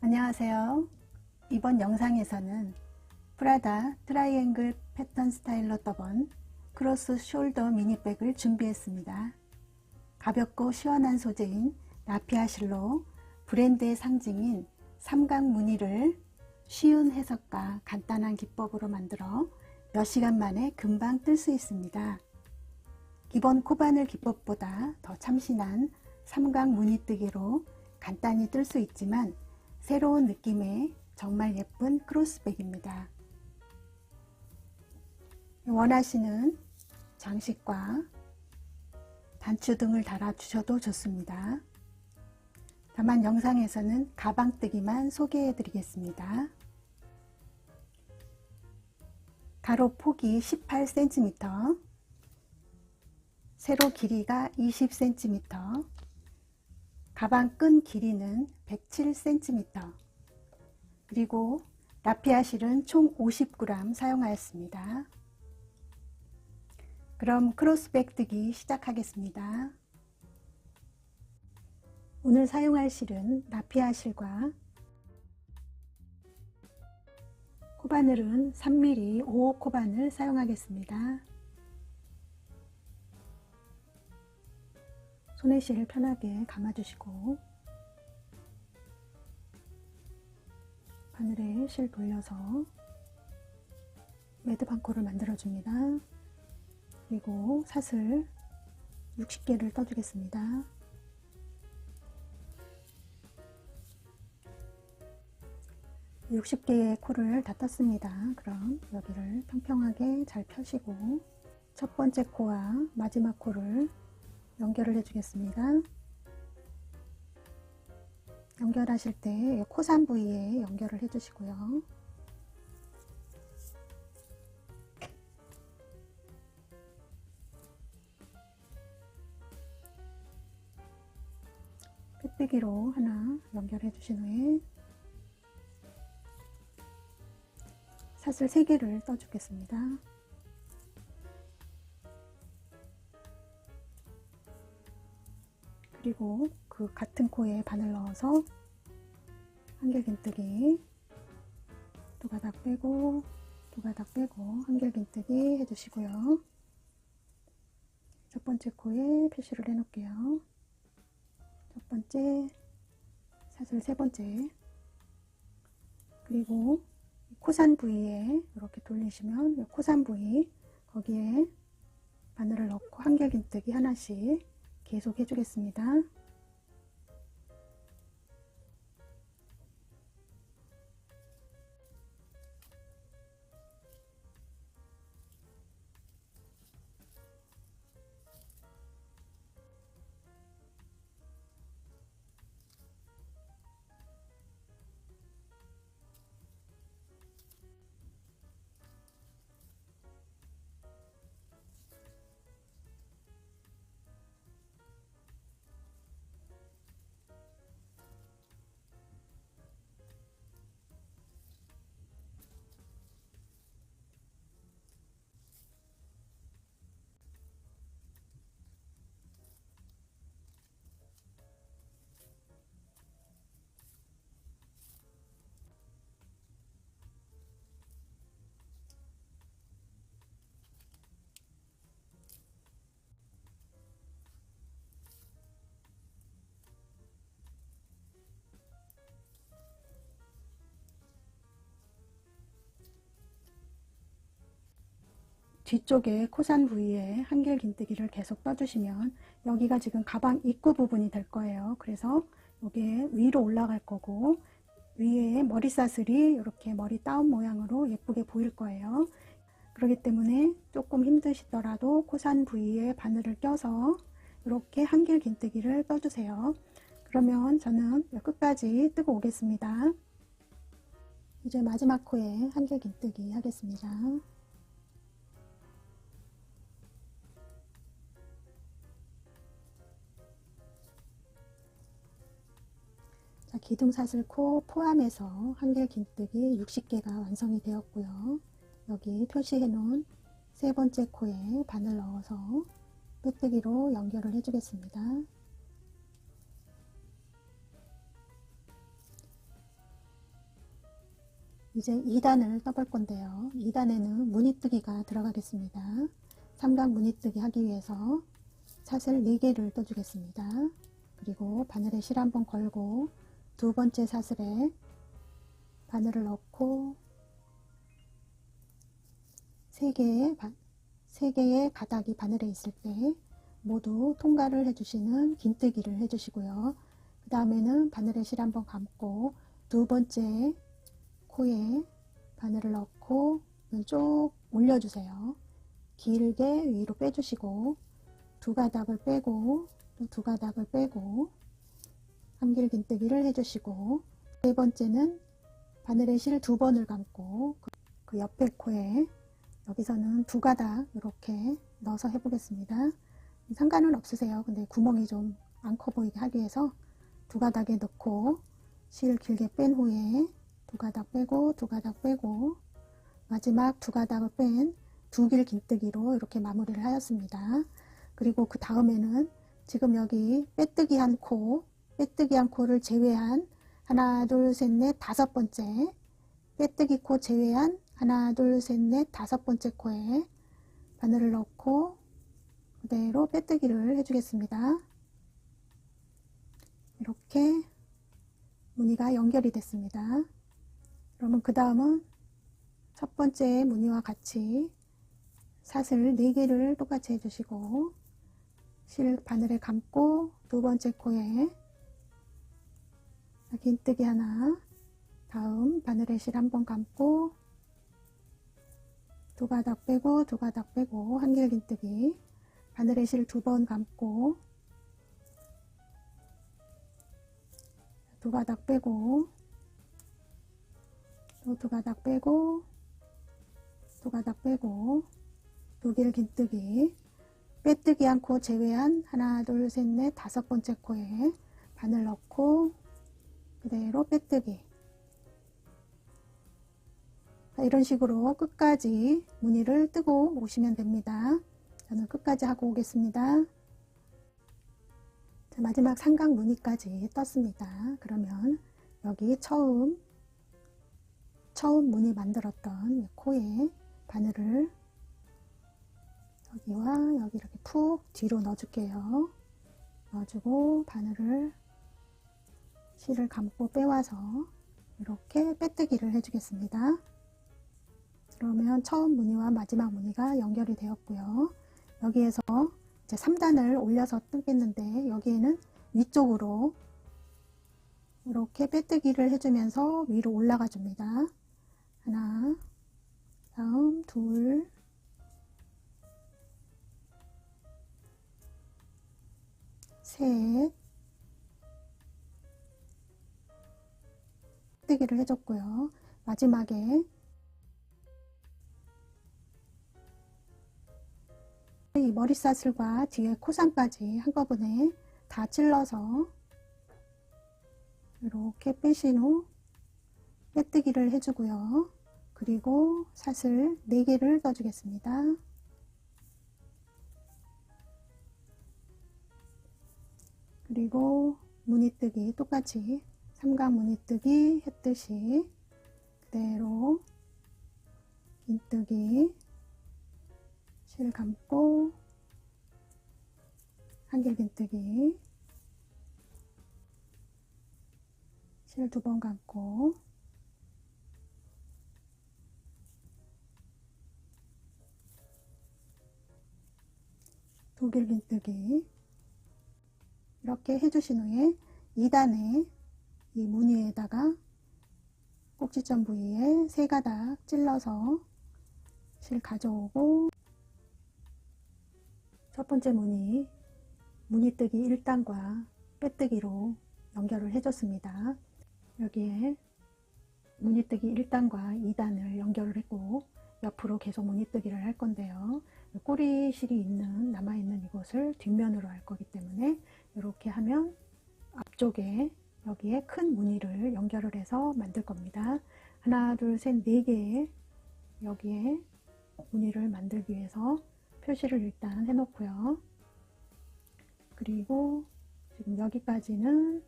안녕하세요. 이번 영상에서는 프라다 트라이앵글 패턴 스타일러 떠본 크로스 숄더 미니백을 준비했습니다. 가볍고 시원한 소재인 라피아 실로 브랜드의 상징인 삼각 무늬를 쉬운 해석과 간단한 기법으로 만들어 몇 시간 만에 금방 뜰 수 있습니다. 기본 코바늘 기법보다 더 참신한 삼각 무늬뜨기로 간단히 뜰 수 있지만 새로운 느낌의 정말 예쁜 크로스백입니다. 원하시는 장식과 단추 등을 달아주셔도 좋습니다. 다만 영상에서는 가방뜨기만 소개해 드리겠습니다. 가로 폭이 18cm, 세로 길이가 20cm, 가방 끈 길이는 107cm, 그리고 라피아 실은 총 50g 사용하였습니다. 그럼 크로스백 뜨기 시작하겠습니다. 오늘 사용할 실은 라피아 실과 코바늘은 3mm 5호 코바늘 사용하겠습니다. 손에 실 편하게 감아주시고 바늘에 실 돌려서 매듭 한 코를 만들어줍니다. 그리고 사슬 60개를 떠주겠습니다. 이 60개의 코를 다 떴습니다. 그럼 여기를 평평하게 잘 펴시고 첫 번째 코와 마지막 코를 연결을 해주겠습니다. 연결하실 때 코산 부위에 연결을 해주시고요. 빼빼기로 하나 연결해 주신 후에 사슬 3개를 떠주겠습니다. 그리고 그 같은 코에 바늘 넣어서 한길긴뜨기 두 가닥 빼고 두 가닥 빼고 한길긴뜨기 해주시고요. 첫 번째 코에 표시를 해 놓을게요. 첫 번째, 사슬 세 번째, 그리고 코산 부위에 이렇게 돌리시면 코산 부위 거기에 바늘을 넣고 한길긴뜨기 하나씩 계속 해주겠습니다. 뒤쪽에 코산 부위에 한길긴뜨기를 계속 떠주시면 여기가 지금 가방 입구 부분이 될 거예요. 그래서 여기에 위로 올라갈 거고 위에 머리사슬이 이렇게 머리 다운 모양으로 예쁘게 보일 거예요. 그렇기 때문에 조금 힘드시더라도 코산 부위에 바늘을 껴서 이렇게 한길긴뜨기를 떠주세요. 그러면 저는 끝까지 뜨고 오겠습니다. 이제 마지막 코에 한길긴뜨기 하겠습니다. 자, 기둥사슬 코 포함해서 한길긴뜨기 60개가 완성이 되었고요. 여기 표시해 놓은 세 번째 코에 바늘 넣어서 빼뜨기로 연결을 해 주겠습니다. 이제 2단을 떠볼 건데요. 2단에는 무늬뜨기가 들어가겠습니다. 삼각 무늬뜨기 하기 위해서 사슬 4개를 떠주겠습니다. 그리고 바늘에 실 한번 걸고 두 번째 사슬에 바늘을 넣고 3개의 가닥이 바늘에 있을 때 모두 통과를 해주시는 긴뜨기를 해주시고요. 그 다음에는 바늘에 실 한번 감고 두 번째 코에 바늘을 넣고 쭉 올려주세요. 길게 위로 빼주시고 두 가닥을 빼고 또 두 가닥을 빼고 한길 긴뜨기를 해주시고, 세 번째는 바늘에 실 2번을 감고 그 옆에 코에 여기서는 두 가닥 이렇게 넣어서 해보겠습니다. 상관은 없으세요. 근데 구멍이 좀 안 커 보이게 하기 위해서 두 가닥에 넣고 실 길게 뺀 후에 두 가닥 빼고 두 가닥 빼고 마지막 두 가닥을 뺀 두 길 긴뜨기로 이렇게 마무리를 하였습니다. 그리고 그 다음에는 지금 여기 빼뜨기 한 코를 제외한 하나 둘 셋 넷 다섯 번째 빼뜨기 코 제외한 하나 둘 셋 넷 다섯 번째 코에 바늘을 넣고 그대로 빼뜨기를 해주겠습니다. 이렇게 무늬가 연결이 됐습니다. 그러면 그 다음은 첫 번째 무늬와 같이 사슬 4개를 똑같이 해주시고 실 바늘에 감고 두 번째 코에 긴뜨기 하나, 다음 바늘에 실 한번 감고 두 가닥 빼고 두 가닥 빼고 한길 긴뜨기, 바늘에 실 2번 감고 두 가닥 빼고 또 두 가닥 빼고 두 가닥 빼고 두 길 긴뜨기, 빼뜨기 한 코 제외한 하나 둘 셋 넷 다섯 번째 코에 바늘 넣고 그대로 빼뜨기. 이런 식으로 끝까지 무늬를 뜨고 오시면 됩니다. 저는 끝까지 하고 오겠습니다. 자, 마지막 삼각 무늬까지 떴습니다. 그러면 여기 처음 무늬 만들었던 코에 바늘을 여기와 여기 이렇게 푹 뒤로 넣어줄게요. 넣어주고 바늘을 실을 감고 빼와서 이렇게 빼뜨기를 해주겠습니다. 그러면 처음 무늬와 마지막 무늬가 연결이 되었고요. 여기에서 이제 3단을 올려서 뜨겠는데 여기에는 위쪽으로 이렇게 빼뜨기를 해주면서 위로 올라가 줍니다. 하나, 다음 둘, 셋, 빼뜨기를 해줬고요. 마지막에 이 머리사슬과 뒤에 코상까지 한꺼번에 다 찔러서 이렇게 빼신 후 빼뜨기를 해주고요. 그리고 사슬 4개를 떠주겠습니다. 그리고 무늬뜨기 똑같이 삼각 무늬뜨기 했듯이 그대로 긴뜨기 실 감고 한길 긴뜨기 실 2번 감고 두 길 긴뜨기 이렇게 해주신 후에 2단에 이 무늬에다가 꼭지점 부위에 3가닥 찔러서 실 가져오고 첫 번째 무늬뜨기 1단과 빼뜨기로 연결을 해줬습니다. 여기에 무늬뜨기 1단과 2단을 연결을 했고 옆으로 계속 무늬뜨기를 할 건데요. 꼬리실이 있는 남아있는 이곳을 뒷면으로 할 거기 때문에 이렇게 하면 앞쪽에 여기에 큰 무늬를 연결을 해서 만들 겁니다. 하나 둘 셋 4개의 여기에 무늬를 만들기 위해서 표시를 일단 해 놓고요. 그리고 지금 여기까지는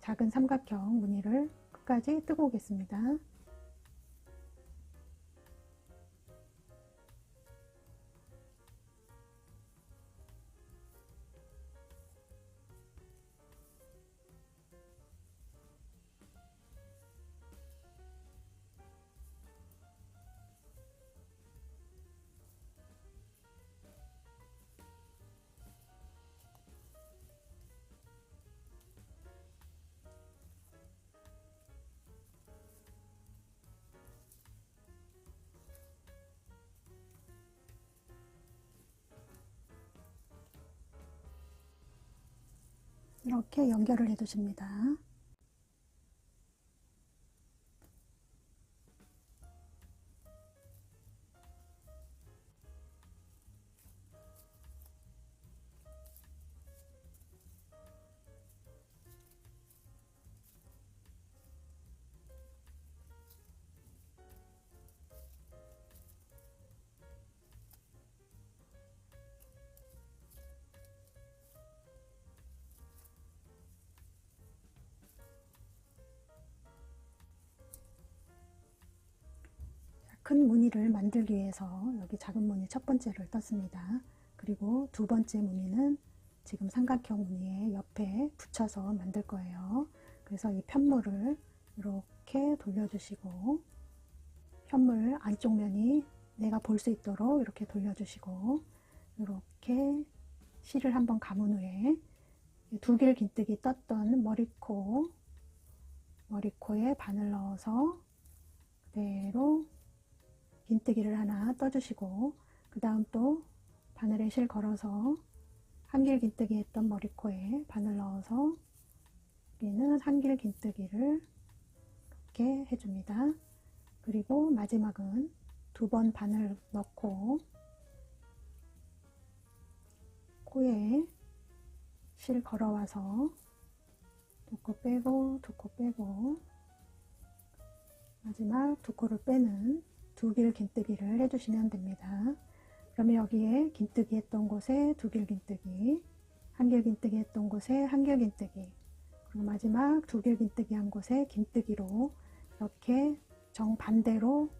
작은 삼각형 무늬를 끝까지 뜨고 오겠습니다. 이렇게 연결을 해 두십니다. 큰 무늬를 만들기 위해서 여기 작은 무늬 첫 번째를 떴습니다. 그리고 두 번째 무늬는 지금 삼각형 무늬에 옆에 붙여서 만들 거예요. 그래서 이 편물을 이렇게 돌려주시고, 편물 안쪽 면이 내가 볼 수 있도록 이렇게 돌려주시고, 이렇게 실을 한번 감은 후에 두 길 긴뜨기 떴던 머리코에 바늘 넣어서 그대로 긴뜨기를 하나 떠주시고, 그 다음 또 바늘에 실 걸어서 한길 긴뜨기 했던 머리코에 바늘 넣어서 여기는 한길 긴뜨기를 이렇게 해줍니다. 그리고 마지막은 두 번 바늘 넣고 코에 실 걸어와서 두 코 빼고 두 코 빼고 마지막 두 코를 빼는 두 길 긴뜨기를 해주시면 됩니다. 그러면 여기에 긴뜨기 했던 곳에 두 길 긴뜨기, 한 길 긴뜨기 했던 곳에 한 길 긴뜨기, 그리고 마지막 두 길 긴뜨기 한 곳에 긴뜨기로 이렇게 정반대로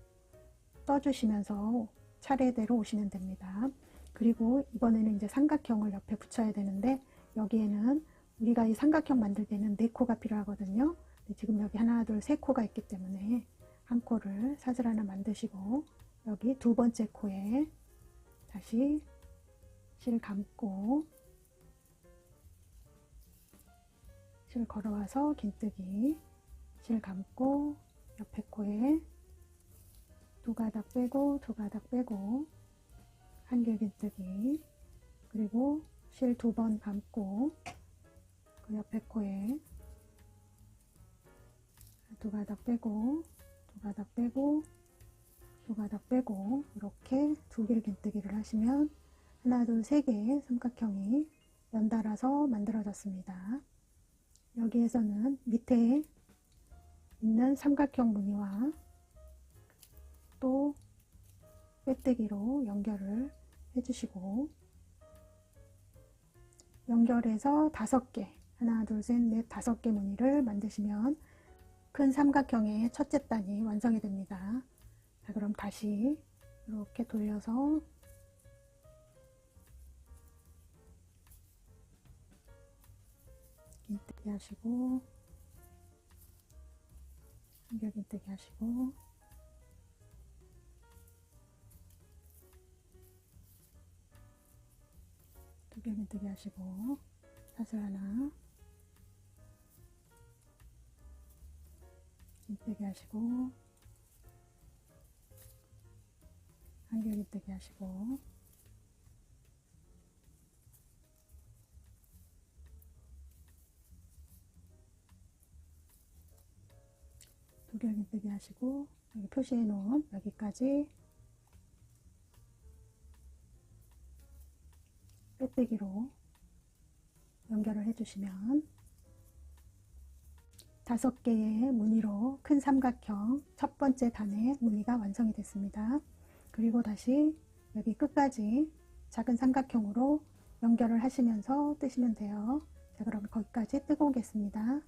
떠주시면서 차례대로 오시면 됩니다. 그리고 이번에는 이제 삼각형을 옆에 붙여야 되는데, 여기에는 우리가 이 삼각형 만들 때는 4코가 필요하거든요. 지금 여기 하나, 둘, 세 코가 있기 때문에 한 코를 사슬 하나 만드시고, 여기 두 번째 코에 다시 실 감고 실 걸어와서 긴뜨기, 실 감고 옆에 코에 두 가닥 빼고 두 가닥 빼고 한 길 긴뜨기, 그리고 실 두 번 감고 그 옆에 코에 두 가닥 빼고 두 가닥 빼고 두 가닥 빼고 이렇게 두 길 긴뜨기를 하시면 하나, 둘, 세 개의 삼각형이 연달아서 만들어졌습니다. 여기에서는 밑에 있는 삼각형 무늬와 또 빼뜨기로 연결을 해주시고, 연결해서 5개, 하나, 둘, 셋, 넷, 5개 무늬를 만드시면 큰 삼각형의 첫째 단이 완성이 됩니다. 자, 그럼 다시 이렇게 돌려서 긴뜨기 하시고, 한결 긴뜨기 하시고, 두개 긴뜨기 하시고, 사슬 하나 긴뜨기 하시고, 한결 긴뜨기 하시고, 두개 긴뜨기 하시고, 여기 표시해 놓은 여기까지 빼뜨기로 연결을 해주시면 5개의 무늬로 큰 삼각형 첫 번째 단의 무늬가 완성이 됐습니다. 그리고 다시 여기 끝까지 작은 삼각형으로 연결을 하시면서 뜨시면 돼요. 자, 그럼 거기까지 뜨고 오겠습니다.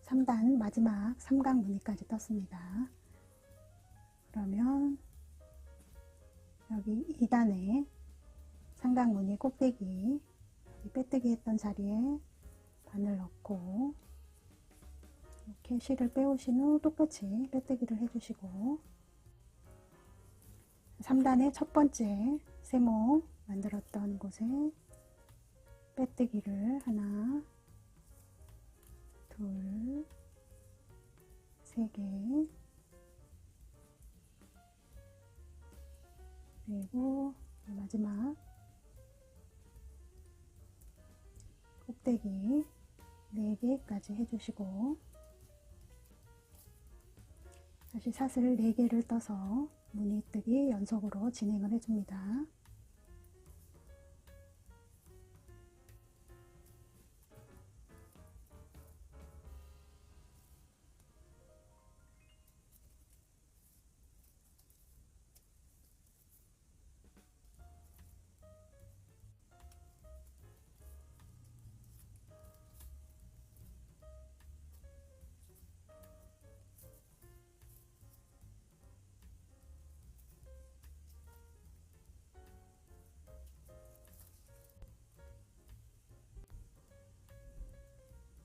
3단 마지막 삼각 무늬까지 떴습니다. 그러면 여기 2단에 삼각 무늬 꼭대기 빼뜨기 했던 자리에 바늘 넣고 이렇게 실을 빼오신 후 똑같이 빼뜨기를 해주시고, 3단의 첫 번째 세모 만들었던 곳에 빼뜨기를 하나, 둘, 세 개, 그리고 마지막 꼭대기 4개까지 해주시고 다시 사슬 4개를 떠서 무늬뜨기 연속으로 진행을 해줍니다.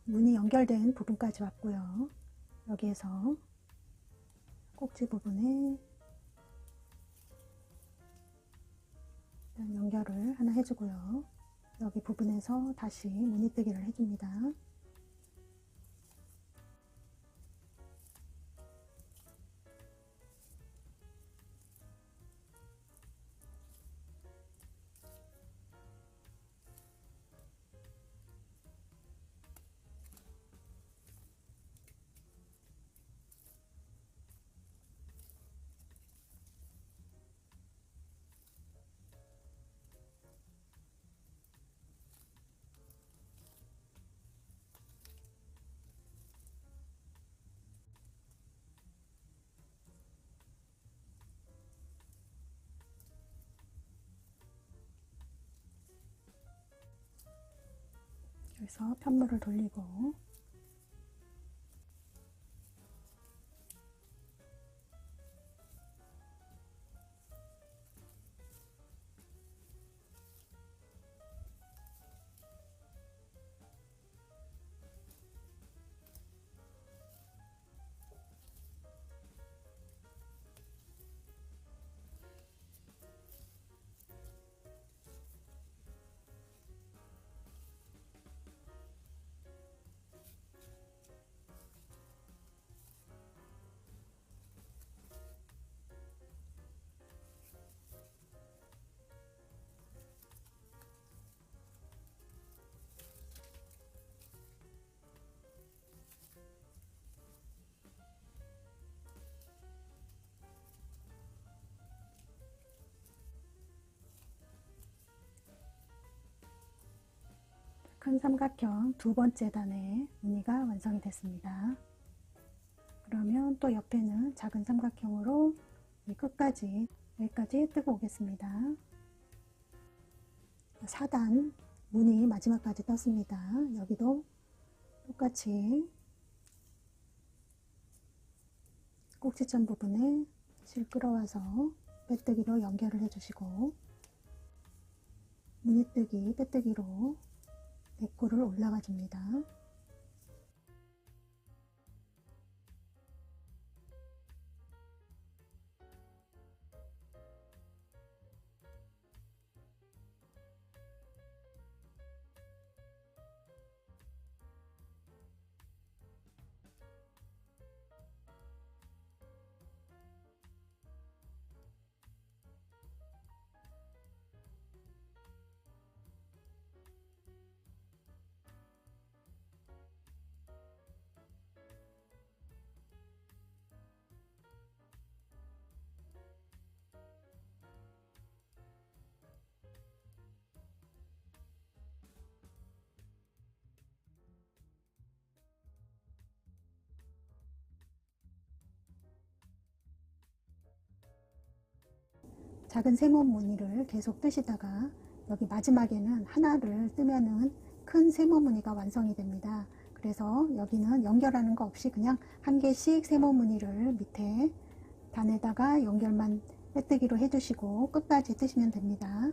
문이 연결된 부분까지 왔고요. 여기에서 꼭지 부분에 일단 연결을 하나 해주고요. 여기 부분에서 다시 무늬뜨기를 해줍니다. 여기서 편물을 돌리고 큰 삼각형 두 번째 단의 무늬가 완성이 됐습니다. 그러면 또 옆에는 작은 삼각형으로 끝까지 여기까지 뜨고 오겠습니다. 4단 무늬 마지막까지 떴습니다. 여기도 똑같이 꼭지점 부분에 실 끌어와서 빼뜨기로 연결을 해주시고 무늬뜨기 빼뜨기로 데코를 올라가 줍니다. 작은 세모 무늬를 계속 뜨시다가 여기 마지막에는 하나를 뜨면은 큰 세모 무늬가 완성이 됩니다. 그래서 여기는 연결하는 거 없이 그냥 한 개씩 세모 무늬를 밑에 단에다가 연결만 빼뜨기로 해주시고 끝까지 뜨시면 됩니다.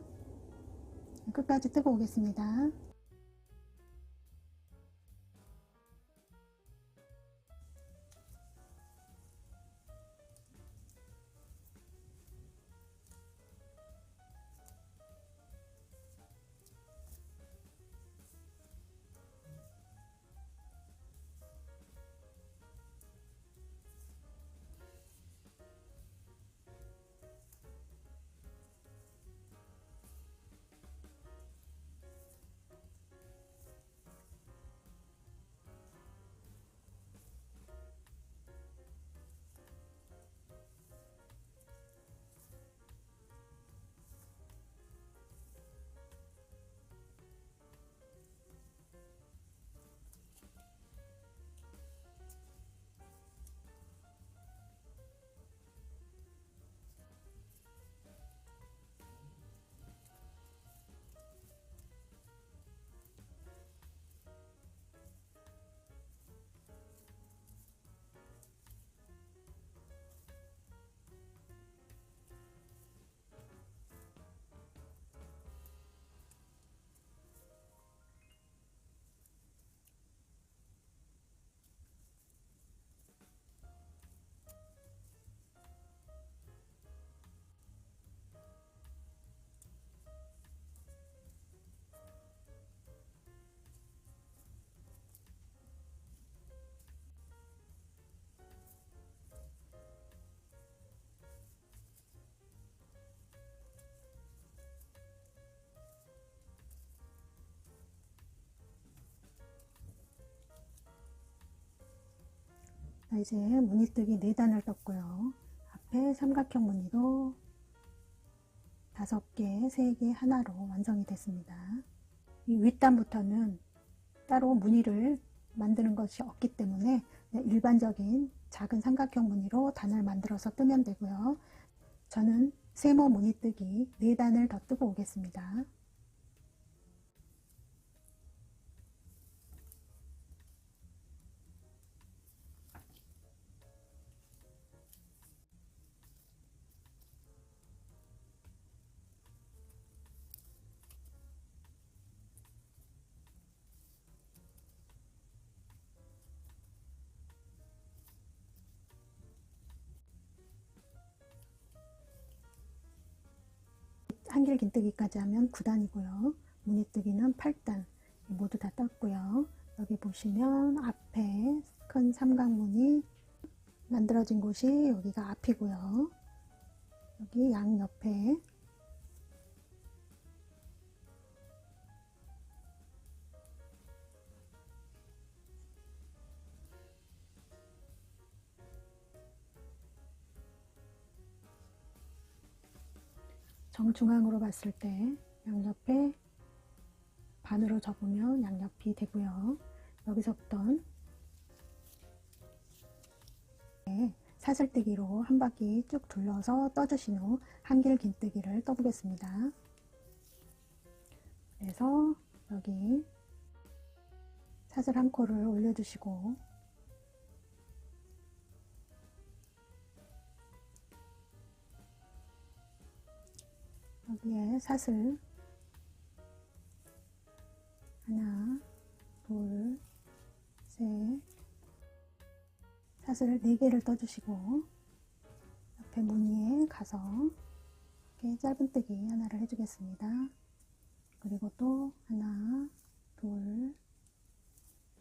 끝까지 뜨고 오겠습니다. 자, 이제 무늬뜨기 4단을 떴고요. 앞에 삼각형 무늬로 5개, 3개 하나로 완성이 됐습니다. 이 윗단부터는 따로 무늬를 만드는 것이 없기 때문에 일반적인 작은 삼각형 무늬로 단을 만들어서 뜨면 되고요. 저는 세모 무늬뜨기 4단을 더 뜨고 오겠습니다. 한길 긴뜨기까지 하면 9단이고요. 무늬뜨기는 8단 모두 다 떴고요. 여기 보시면 앞에 큰 삼각무늬 만들어진 곳이 여기가 앞이고요. 여기 양옆에 정중앙으로 봤을 때 양옆에 반으로 접으면 양옆이 되고요. 여기서부터 사슬뜨기로 한 바퀴 쭉 둘러서 떠주신 후 한길 긴뜨기를 떠보겠습니다. 그래서 여기 사슬 한 코를 올려주시고 여기에 사슬 하나, 둘, 셋, 사슬 4개를 떠주시고 옆에 무늬에 가서 이렇게 짧은뜨기 하나를 해주겠습니다. 그리고 또 하나, 둘,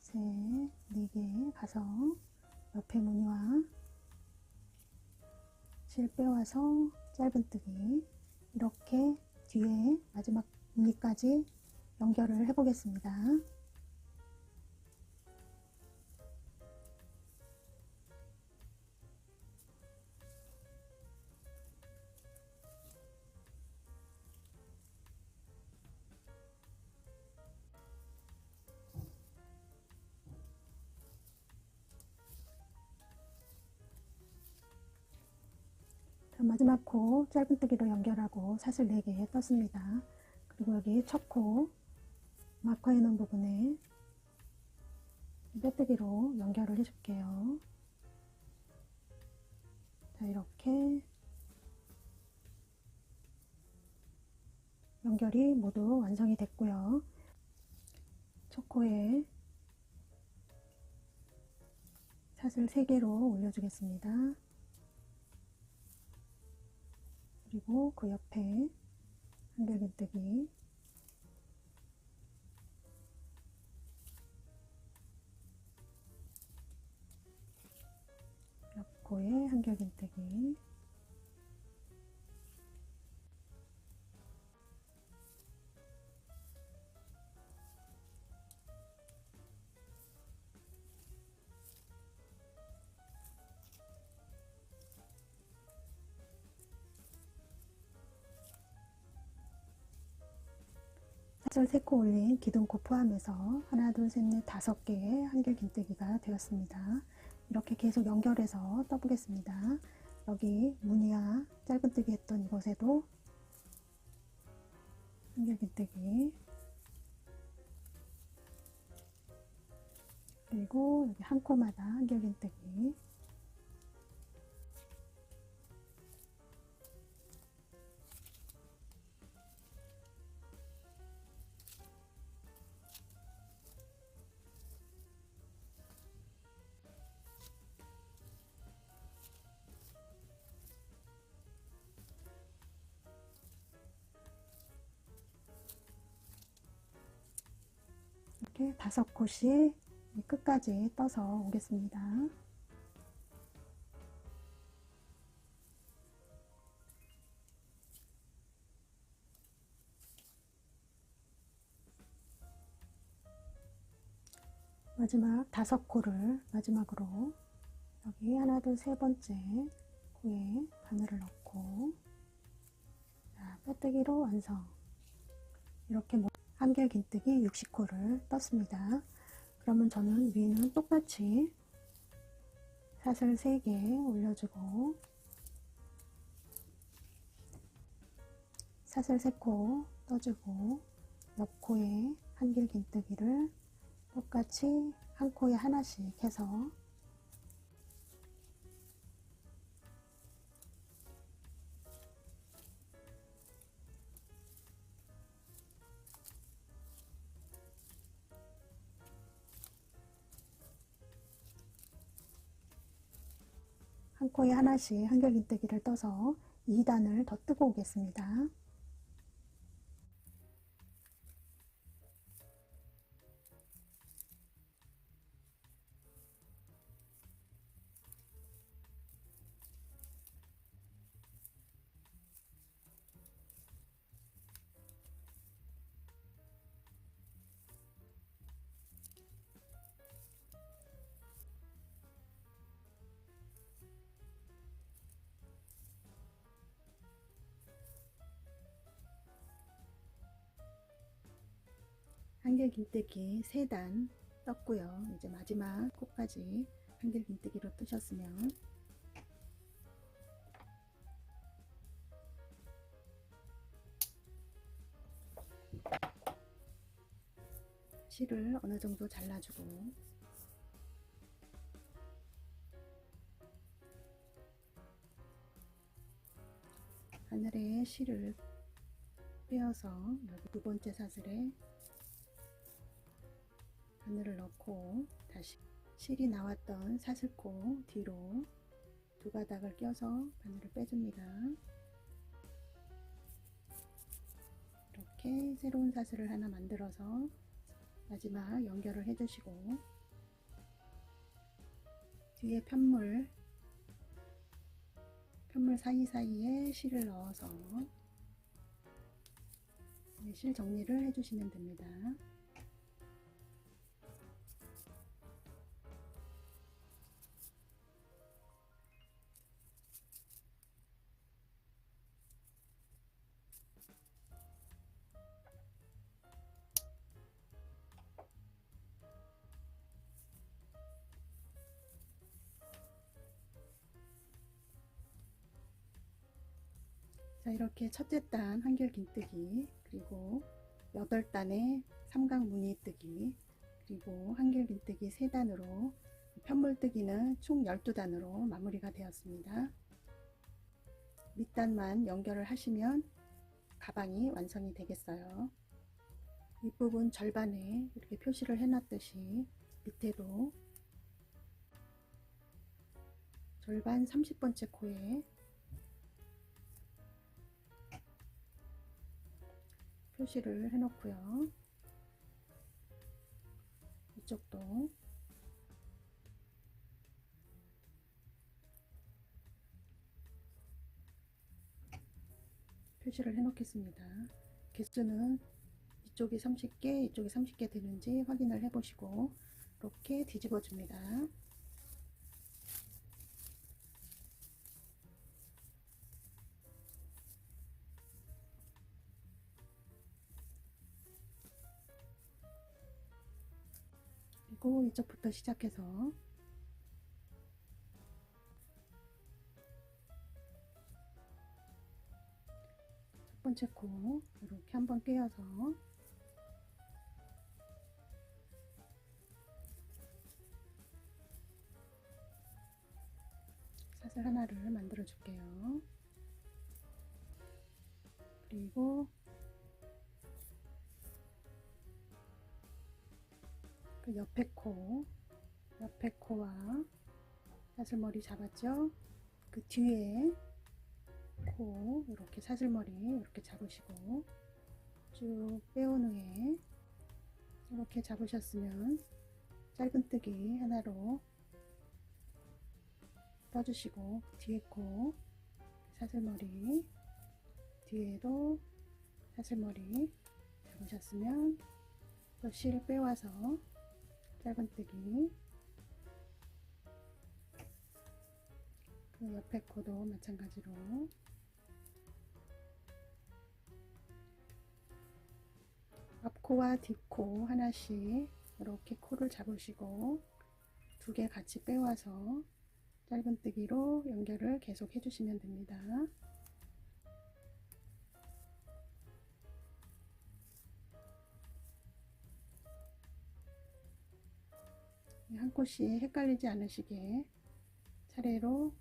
셋, 4개 가서 옆에 무늬와 실 빼와서 짧은뜨기 이렇게 뒤에 마지막 무늬까지 연결을 해 보겠습니다. 마지막 코 짧은뜨기로 연결하고 사슬 4개 떴습니다. 그리고 여기 첫 코 마커해 놓은 부분에 빼뜨기로 연결을 해 줄게요. 자, 이렇게 연결이 모두 완성이 됐고요. 첫 코에 사슬 3개로 올려주겠습니다. 그리고 그 옆에 한길 긴뜨기 옆코에 한길 긴뜨기 사슬 3코 올린 기둥코 포함해서 하나, 둘, 셋, 넷, 5개의 한길 긴뜨기가 되었습니다. 이렇게 계속 연결해서 떠보겠습니다. 여기 무늬와 짧은뜨기 했던 이곳에도 한길 긴뜨기 그리고 여기 한 코마다 한길 긴뜨기 이렇게 5코씩 끝까지 떠서 오겠습니다. 마지막 5코를 마지막으로 여기 하나, 둘, 세 번째 코에 바늘을 넣고, 자, 빼뜨기로 완성. 이렇게 한길긴뜨기 60코를 떴습니다. 그러면 저는 위는 똑같이 사슬 3개 올려주고, 사슬 3코 떠주고, 옆 코에 한길긴뜨기를 똑같이 한 코에 하나씩 해서 한 코에 하나씩 한길긴뜨기를 떠서 2단을 더 뜨고 오겠습니다. 한길긴뜨기 3단 떴고요. 이제 마지막 코까지 한길긴뜨기로 뜨셨으면 실을 어느 정도 잘라주고, 바늘에 실을 빼어서 여기 두 번째 사슬에 바늘을 넣고 다시 실이 나왔던 사슬코 뒤로 두 가닥을 껴서 바늘을 빼줍니다. 이렇게 새로운 사슬을 하나 만들어서 마지막 연결을 해주시고, 뒤에 편물 사이사이에 실을 넣어서 실 정리를 해주시면 됩니다. 자, 이렇게 첫째 단 한길긴뜨기, 그리고 8단의 삼각 무늬뜨기, 그리고 한길긴뜨기 3단으로 편물뜨기는 총 12단으로 마무리가 되었습니다. 밑단만 연결을 하시면 가방이 완성이 되겠어요. 윗부분 절반에 이렇게 표시를 해놨듯이 밑에도 절반 30번째 코에 표시를 해놓고요. 이쪽도 표시를 해 놓겠습니다. 개수는 이쪽이 30개, 이쪽이 30개 되는지 확인을 해 보시고 이렇게 뒤집어 줍니다. 그리고 이쪽부터 시작해서 첫 번째 코 이렇게 한번 꿰어서 사슬 하나를 만들어 줄게요. 그리고 그 옆에 코와 사슬머리 잡았죠? 그 뒤에 코 이렇게 사슬머리 이렇게 잡으시고 쭉 빼온 후에 이렇게 잡으셨으면 짧은뜨기 하나로 떠주시고, 뒤에 코 사슬머리, 뒤에도 사슬머리 잡으셨으면 또 실 빼와서 짧은뜨기 그 옆에 코도 마찬가지로 앞코와 뒷코 하나씩 이렇게 코를 잡으시고 두 개 같이 빼와서 짧은뜨기로 연결을 계속 해주시면 됩니다. 한 코씩 헷갈리지 않으시게 차례로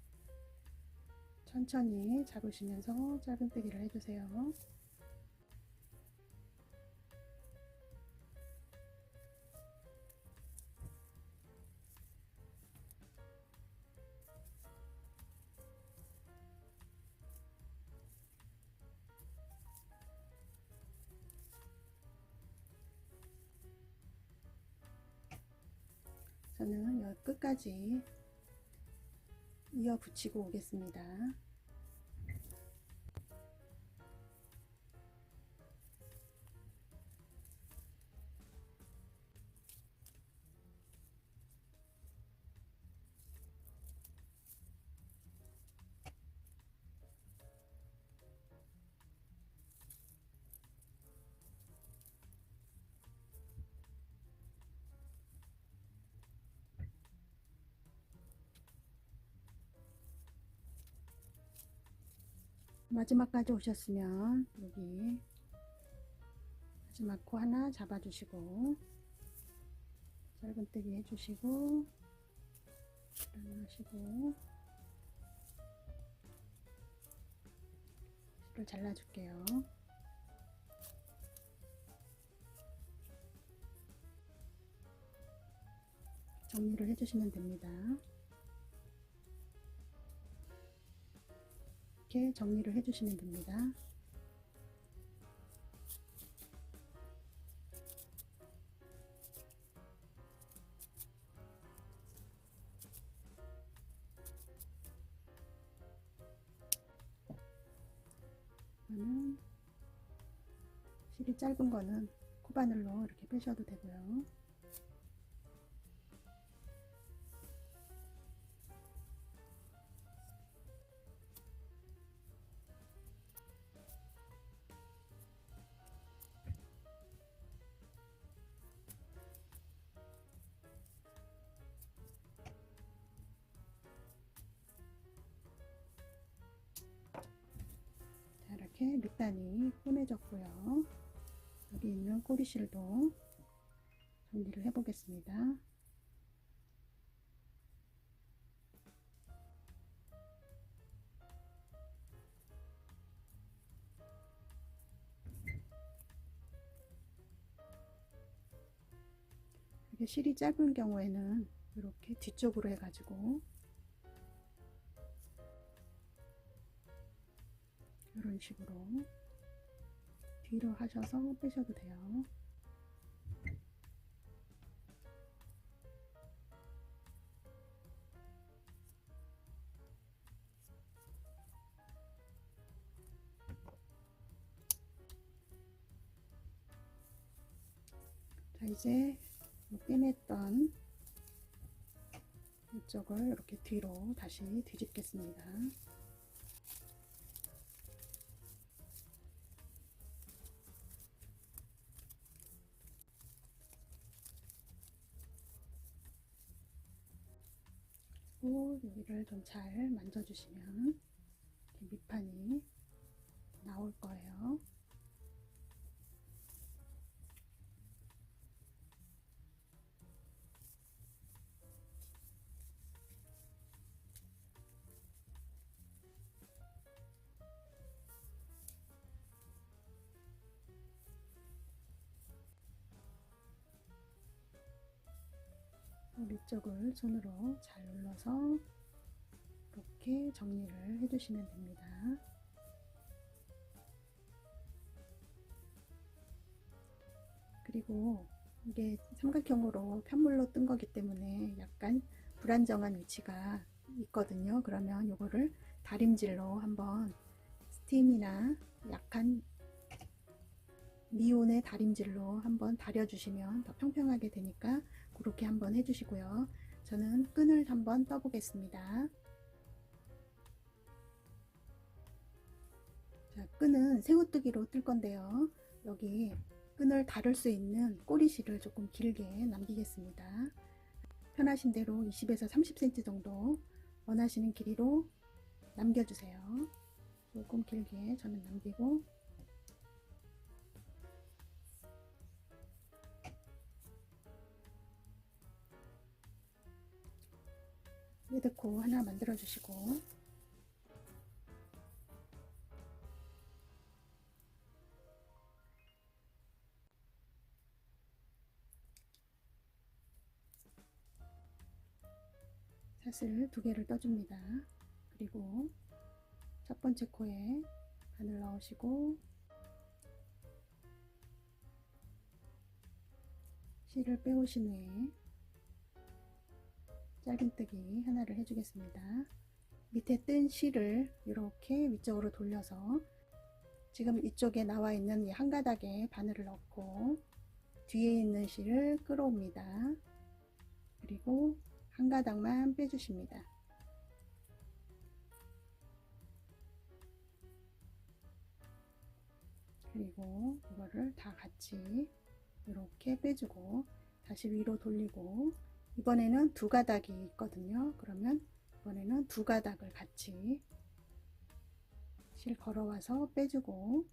천천히 잡으시면서 짧은뜨기를 해주세요. 저는 여 끝까지 이어 붙이고 오겠습니다. 마지막까지 오셨으면 여기 마지막 코 하나 잡아주시고 짧은뜨기 해주시고 일어나시고 실을 잘라줄게요. 정리를 해주시면 됩니다. 이렇게 정리를 해주시면 됩니다. 이거는 실이 짧은 거는 코바늘로 이렇게 빼셔도 되고요. 자, 이렇게 밑단이 꾸며졌고요. 여기 있는 꼬리실도 정리를 해 보겠습니다. 이게 실이 짧은 경우에는 이렇게 뒤쪽으로 해가지고 이런 식으로 뒤로 하셔서 빼셔도 돼요. 자, 이제 빼냈던 이쪽을 이렇게 뒤로 다시 뒤집겠습니다. 그리고 여기를 좀 잘 만져주시면 이렇게 밑판이 나올 거예요. 밑쪽을 손으로 잘 눌러서 이렇게 정리를 해주시면 됩니다. 그리고 이게 삼각형으로 편물로 뜬 거기 때문에 약간 불안정한 위치가 있거든요. 그러면 이거를 다림질로 한번 스팀이나 약한 미온의 다림질로 한번 다려주시면 더 평평하게 되니까 그렇게 한번 해주시고요. 저는 끈을 한번 떠보겠습니다. 끈은 새우뜨기로 뜰 건데요. 여기 끈을 다룰 수 있는 꼬리실을 조금 길게 남기겠습니다. 편하신 대로 20에서 30cm 정도 원하시는 길이로 남겨주세요. 조금 길게 저는 남기고, 매듭코 하나 만들어 주시고, 사슬 2개를 떠줍니다. 그리고 첫 번째 코에 바늘 넣으시고 실을 빼오신 후에 짧은뜨기 하나를 해주겠습니다. 밑에 뜬 실을 이렇게 위쪽으로 돌려서 지금 이쪽에 나와 있는 이 한 가닥에 바늘을 넣고 뒤에 있는 실을 끌어옵니다. 그리고 한 가닥만 빼주십니다. 그리고 이거를 다 같이 이렇게 빼주고 다시 위로 돌리고, 이번에는 2가닥이 있거든요. 그러면 이번에는 2가닥을 같이 실 걸어와서 빼주고,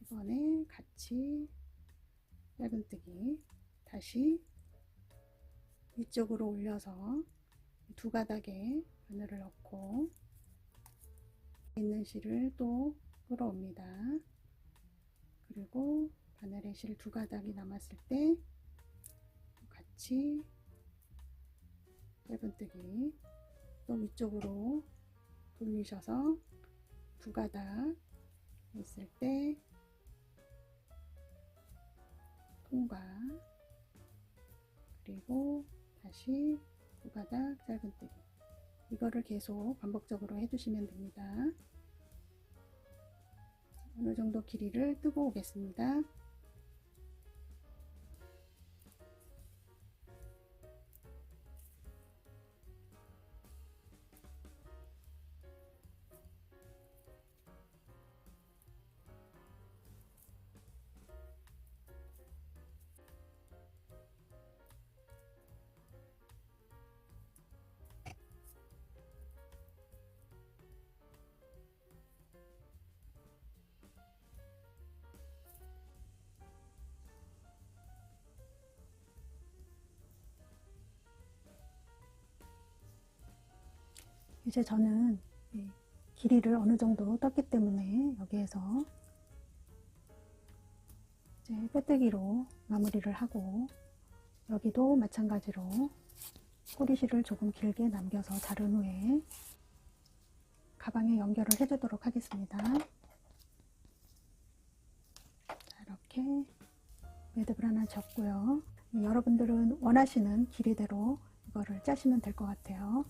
이번에 같이 짧은뜨기 다시 위쪽으로 올려서 2가닥에 바늘을 넣고 있는 실을 또 끌어옵니다. 그리고 바늘에 실 2가닥이 남았을 때 같이 짧은뜨기 또 위쪽으로 돌리셔서 2가닥 있을 때 통과, 그리고 다시 2가닥 짧은뜨기, 이거를 계속 반복적으로 해주시면 됩니다. 어느 정도 길이를 뜨고 오겠습니다. 이제 저는 길이를 어느 정도 떴기 때문에 여기에서 이제 빼뜨기로 마무리를 하고, 여기도 마찬가지로 꼬리실을 조금 길게 남겨서 자른 후에 가방에 연결을 해주도록 하겠습니다. 자, 이렇게 매듭을 하나 졌고요. 여러분들은 원하시는 길이대로 이거를 짜시면 될 것 같아요.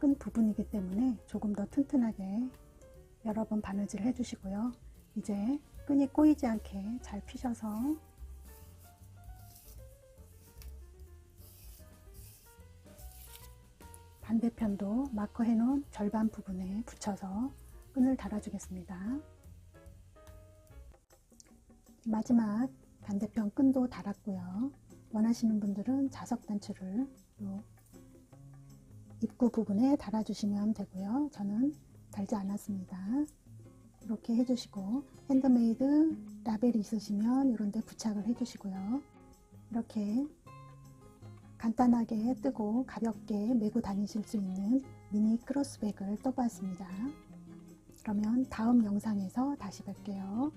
끈 부분이기 때문에 조금 더 튼튼하게 여러 번 바느질 해주시고요. 이제 끈이 꼬이지 않게 잘 피셔서 반대편도 마커해 놓은 절반 부분에 붙여서 끈을 달아주겠습니다. 마지막 반대편 끈도 달았고요. 원하시는 분들은 자석 단추를 입구 부분에 달아주시면 되고요. 저는 달지 않았습니다. 이렇게 해주시고 핸드메이드 라벨이 있으시면 이런 데 부착을 해주시고요. 이렇게 간단하게 뜨고 가볍게 메고 다니실 수 있는 미니 크로스백을 떠보았습니다. 그러면 다음 영상에서 다시 뵐게요.